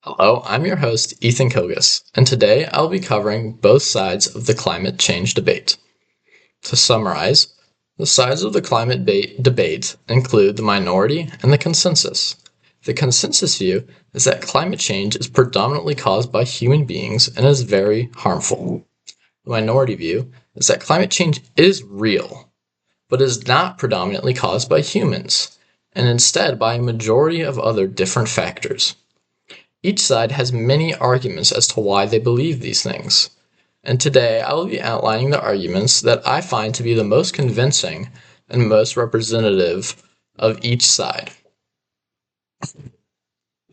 Hello, I'm your host, Ethan Kogas, and today I'll be covering both sides of the climate change debate. To summarize, the sides of the climate debate include the minority and the consensus. The consensus view is that climate change is predominantly caused by human beings and is very harmful. The minority view is that climate change is real, but is not predominantly caused by humans, and instead by a majority of other different factors. Each side has many arguments as to why they believe these things, and today I will be outlining the arguments that I find to be the most convincing and most representative of each side.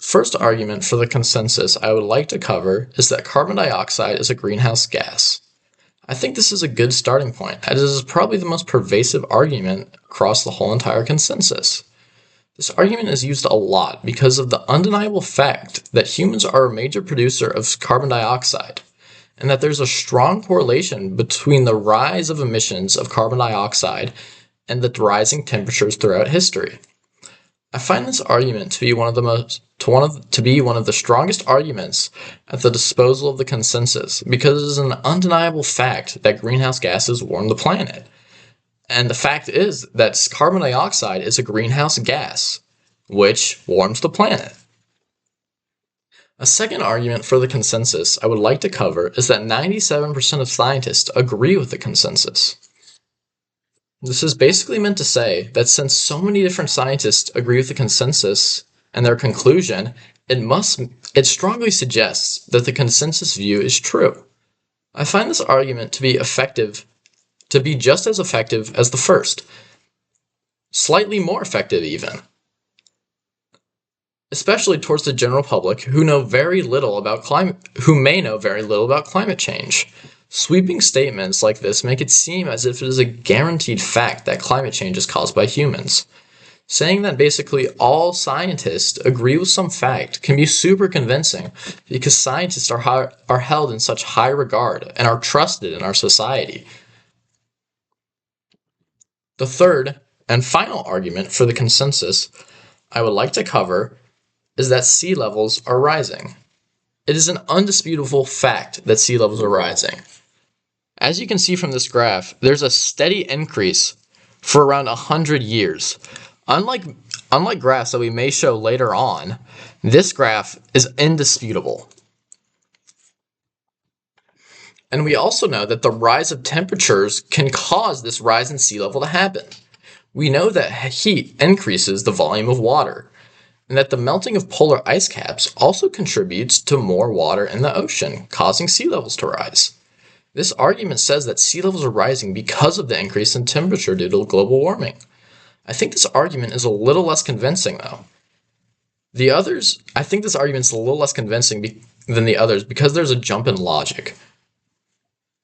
First argument for the consensus I would like to cover is that carbon dioxide is a greenhouse gas. I think this is a good starting point, as it is probably the most pervasive argument across the whole entire consensus. This argument is used a lot because of the undeniable fact that humans are a major producer of carbon dioxide, and that there's a strong correlation between the rise of emissions of carbon dioxide and the rising temperatures throughout history. I find this argument to be one of the strongest arguments at the disposal of the consensus because it is an undeniable fact that greenhouse gases warm the planet. And the fact is that carbon dioxide is a greenhouse gas, which warms the planet. A second argument for the consensus I would like to cover is that 97% of scientists agree with the consensus. This is basically meant to say that since so many different scientists agree with the consensus and their conclusion, it strongly suggests that the consensus view is true. I find this argument to be just as effective as the first, slightly more effective even, especially towards the general public who may know very little about climate change. Sweeping statements like this make it seem as if it is a guaranteed fact that climate change is caused by humans. Saying that basically all scientists agree with some fact can be super convincing because scientists are held in such high regard and are trusted in our society. The third and final argument for the consensus I would like to cover is that sea levels are rising. It is an undisputable fact that sea levels are rising. As you can see from this graph, there's a steady increase for around 100 years. Unlike graphs that we may show later on, this graph is indisputable. And we also know that the rise of temperatures can cause this rise in sea level to happen. We know that heat increases the volume of water, and that the melting of polar ice caps also contributes to more water in the ocean, causing sea levels to rise. This argument says that sea levels are rising because of the increase in temperature due to global warming. I think this argument is a little less convincing, though. I think this argument is a little less convincing than the others because there's a jump in logic.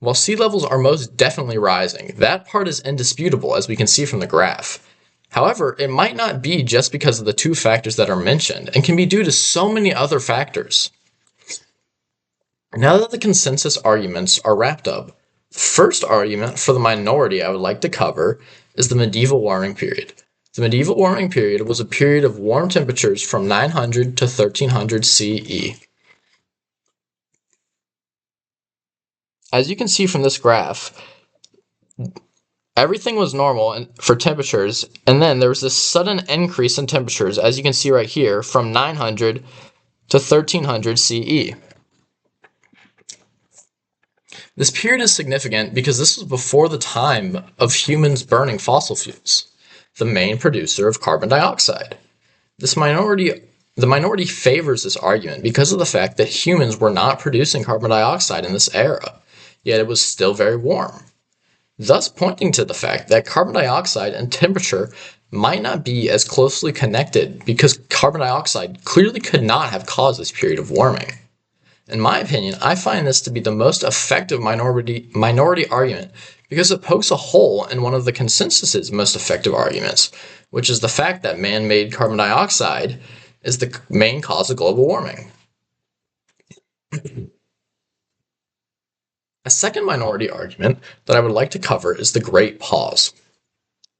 While sea levels are most definitely rising, that part is indisputable as we can see from the graph. However, it might not be just because of the two factors that are mentioned and can be due to so many other factors. Now that the consensus arguments are wrapped up, the first argument for the minority I would like to cover is the medieval warming period. The medieval warming period was a period of warm temperatures from 900 to 1300 CE. As you can see from this graph, everything was normal for temperatures, and then there was this sudden increase in temperatures, as you can see right here, from 900 to 1300 CE. This period is significant because this was before the time of humans burning fossil fuels, the main producer of carbon dioxide. The minority favors this argument because of the fact that humans were not producing carbon dioxide in this era, yet it was still very warm, thus pointing to the fact that carbon dioxide and temperature might not be as closely connected because carbon dioxide clearly could not have caused this period of warming. In my opinion, I find this to be the most effective minority argument because it pokes a hole in one of the consensus's most effective arguments, which is the fact that man-made carbon dioxide is the main cause of global warming. A second minority argument that I would like to cover is the Great Pause.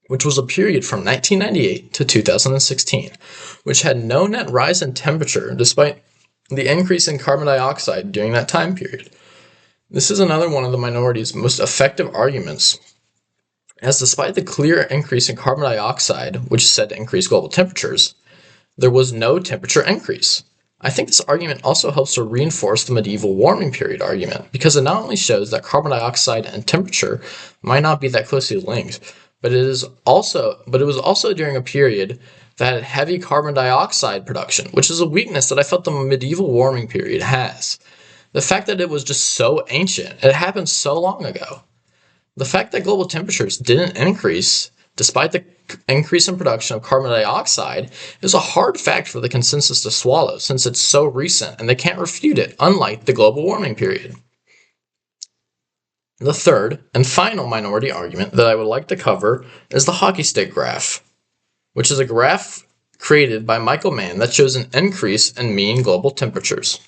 which was a period from 1998 to 2016, which had no net rise in temperature despite the increase in carbon dioxide during that time period. This is another one of the minority's most effective arguments, as despite the clear increase in carbon dioxide, which is said to increase global temperatures, there was no temperature increase. I think this argument also helps to reinforce the medieval warming period argument, because it not only shows that carbon dioxide and temperature might not be that closely linked, but it was also during a period that had heavy carbon dioxide production, which is a weakness that I felt the medieval warming period has. The fact that it was just so ancient, it happened so long ago. The fact that global temperatures didn't increase despite the increase in production of carbon dioxide is a hard fact for the consensus to swallow, since it's so recent and they can't refute it, unlike the global warming period. The third and final minority argument that I would like to cover is the hockey stick graph, which is a graph created by Michael Mann that shows an increase in mean global temperatures.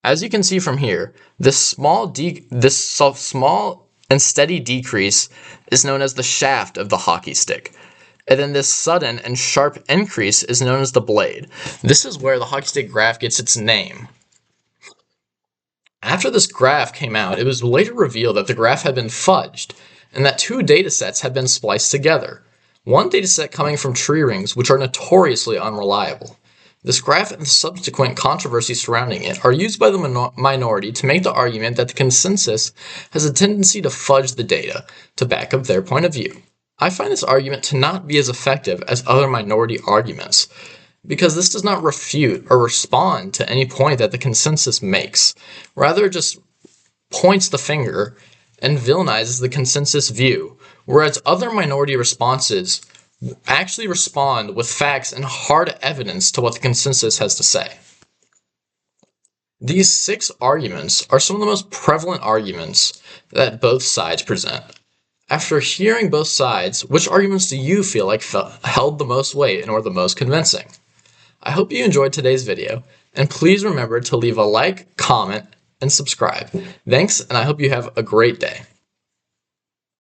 As you can see from here, this small and steady decrease is known as the shaft of the hockey stick. And then this sudden and sharp increase is known as the blade. This is where the hockey stick graph gets its name. After this graph came out, it was later revealed that the graph had been fudged, and that two datasets had been spliced together. One dataset coming from tree rings, which are notoriously unreliable. This graph and the subsequent controversy surrounding it are used by the minority to make the argument that the consensus has a tendency to fudge the data to back up their point of view. I find this argument to not be as effective as other minority arguments, because this does not refute or respond to any point that the consensus makes. Rather, it just points the finger and villainizes the consensus view, whereas other minority responses actually respond with facts and hard evidence to what the consensus has to say. These 6 arguments are some of the most prevalent arguments that both sides present. After hearing both sides, which arguments do you feel like held the most weight and were the most convincing? I hope you enjoyed today's video, and please remember to leave a like, comment, and subscribe. Thanks, and I hope you have a great day.